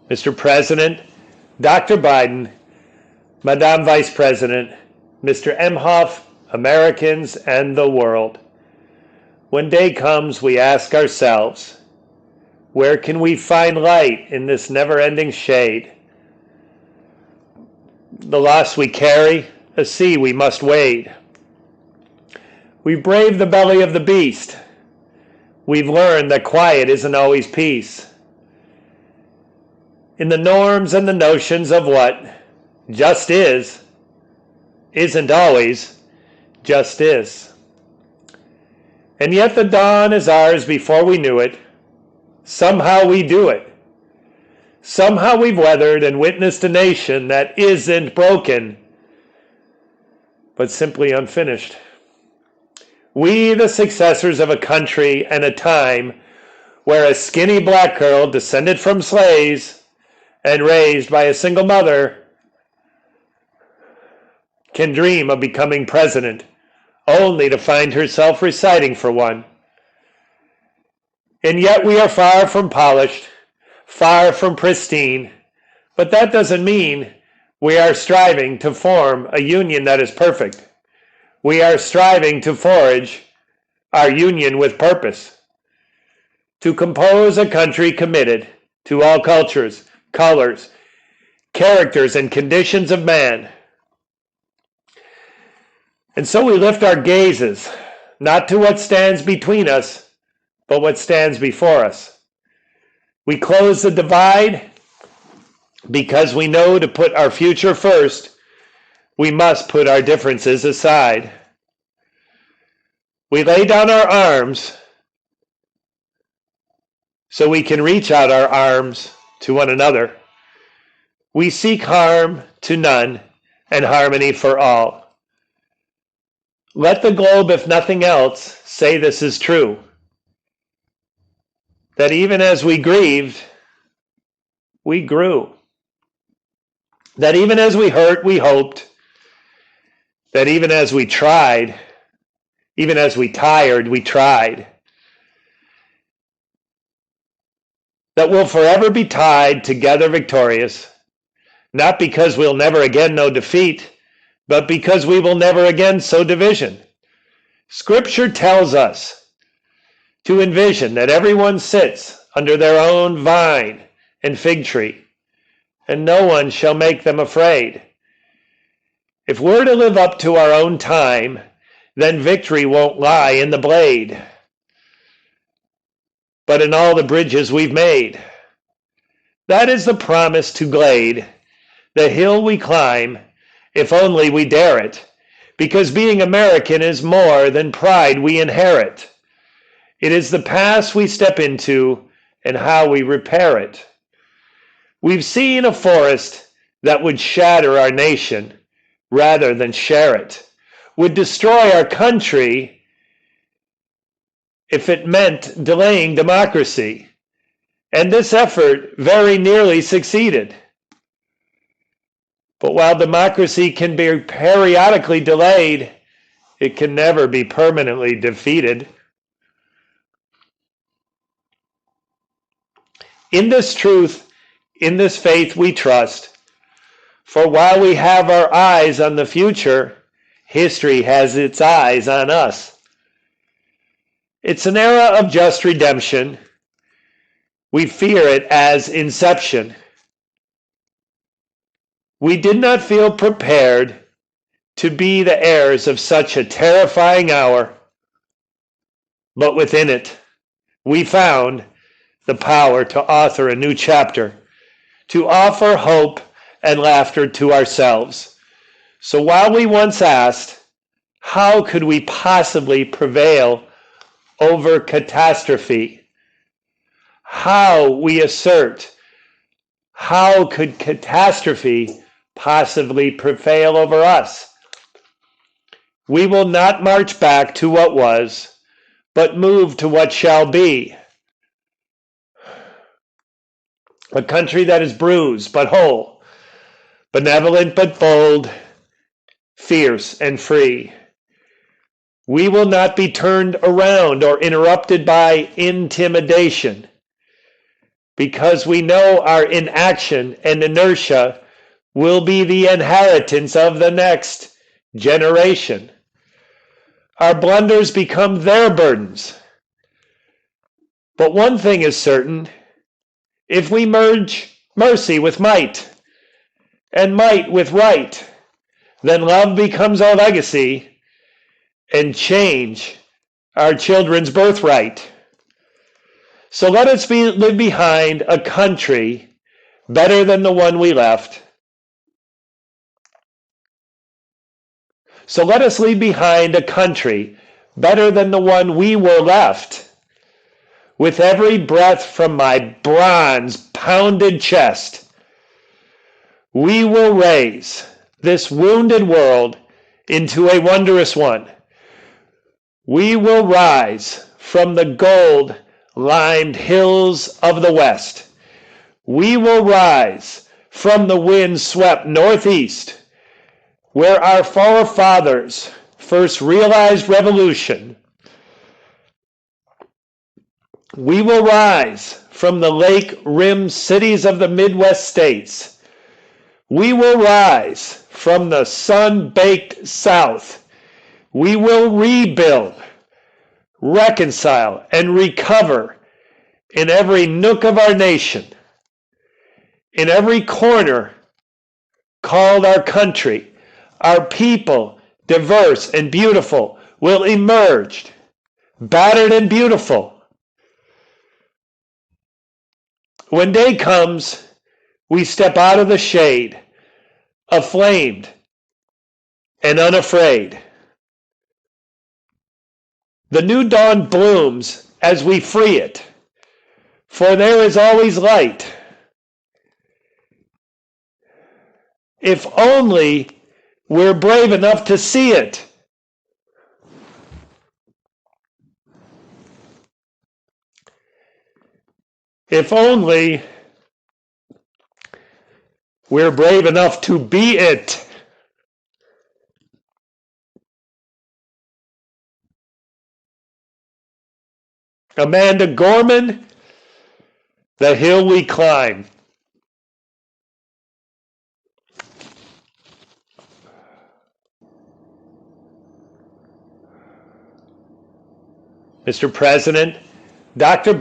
Mr. President, Dr. Biden, Madame Vice President, Mr. Emhoff, Americans, and the world. When day comes, we ask ourselves, where can we find light in this never-ending shade? The loss we carry, a sea we must wade. We've braved the belly of the beast. We've learned that quiet isn't always peace. In the norms and the notions of what just is, isn't always just is. And yet the dawn is ours before we knew it. Somehow we do it. Somehow we've weathered and witnessed a nation that isn't broken, but simply unfinished. We, the successors of a country and a time where a skinny black girl descended from slaves and raised by a single mother can dream of becoming president, only to find herself reciting for one. And yet we are far from polished, far from pristine, but that doesn't mean we are striving to form a union that is perfect. We are striving to forge our union with purpose, to compose a country committed to all cultures, colors, characters, and conditions of man. And so we lift our gazes, not to what stands between us, but what stands before us. We close the divide because we know to put our future first, we must put our differences aside. We lay down our arms so we can reach out our arms to one another. We seek harm to none and harmony for all. Let the globe, if nothing else, say this is true. That even as we grieved, we grew. That even as we hurt, we hoped. That even as we tried, even as we tired, we tried. That we'll forever be tied together victorious, not because we'll never again know defeat, but because we will never again sow division. Scripture tells us to envision that everyone sits under their own vine and fig tree, and no one shall make them afraid. If we're to live up to our own time, then victory won't lie in the blade, but in all the bridges we've made. That is the promise to glade, the hill we climb, if only we dare it, because being American is more than pride we inherit. It is the past we step into and how we repair it. We've seen a forest that would shatter our nation rather than share it, would destroy our country if it meant delaying democracy. And this effort very nearly succeeded. But while democracy can be periodically delayed, it can never be permanently defeated. In this truth, in this faith we trust. For while we have our eyes on the future, history has its eyes on us. It's an era of just redemption. We fear it as inception. We did not feel prepared to be the heirs of such a terrifying hour, but within it, we found the power to author a new chapter, to offer hope and laughter to ourselves. So while we once asked, how could we possibly prevail over catastrophe? How we assert, how could catastrophe possibly prevail over us? We will not march back to what was, but move to what shall be. A country that is bruised but whole, benevolent but bold, fierce and free. We will not be turned around or interrupted by intimidation, because we know our inaction and inertia will be the inheritance of the next generation. Our blunders become their burdens. But one thing is certain: if we merge mercy with might and might with right, then love becomes our legacy and change our children's birthright. So let us live behind a country better than the one we left. So let us leave behind a country better than the one we were left. With every breath from my bronze-pounded chest, we will raise this wounded world into a wondrous one. We will rise from the gold-limed hills of the West. We will rise from the wind-swept Northeast, where our forefathers first realized revolution. We will rise from the lake-rimmed cities of the Midwest states. We will rise from the sun-baked South. We will rebuild, reconcile, and recover in every nook of our nation, in every corner called our country. Our people, diverse and beautiful, will emerge, battered and beautiful. When day comes, we step out of the shade, aflamed and unafraid. The new dawn blooms as we free it, for there is always light. If only we're brave enough to see it. If only we're brave enough to be it. Amanda Gorman, The Hill We Climb. Mr. President, Dr.